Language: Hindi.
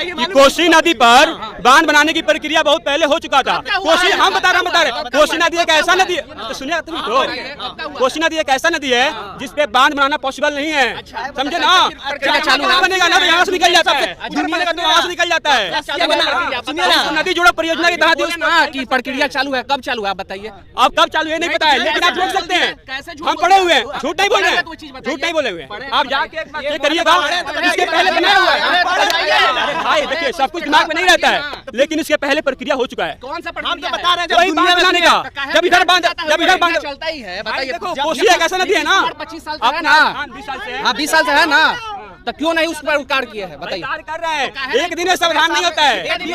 कि कोसी नदी पर बांध बनाने की प्रक्रिया बहुत पहले हो चुका था। कोसी हम बता रहे हैं कोसी नदी एक ऐसा नदी है, तो सुनिए तो कोसी नदी एक ऐसा नदी है जिसपे बांध बनाना पॉसिबल नहीं है, समझे ना। बनेगा ना तो यहाँ से निकल जाता है, यहाँ से निकल जाता है। नदी जोड़ो परियोजना के तहत की प्रक्रिया चालू है, कब चालू है आप बताइए। अब कब चालू है नहीं पता है, लेकिन आप देख सकते हैं हम पढ़े हुए हैं, झूठ नहीं बोल रहे हैं, झूठ नहीं बोले हुए हैं। आप जाके चेक करिएगा, इसके पहले बनाया हुआ है भाई। देखिए सब कुछ दिमाग में नहीं रहता है, लेकिन इसके पहले प्रक्रिया हो चुका है। कौन सा हम तो बता रहे हैं वही बांध बनाने का, जब इधर बांध चलता ही है। बताइए देखो कोसी एक ऐसा नदी है ना, 25 साल से है ना, 20 साल से है ना, तो क्यों नहीं उस पर उकार किया है बताइए। कर रहे हैं, एक दिन में समाधान नहीं होता है।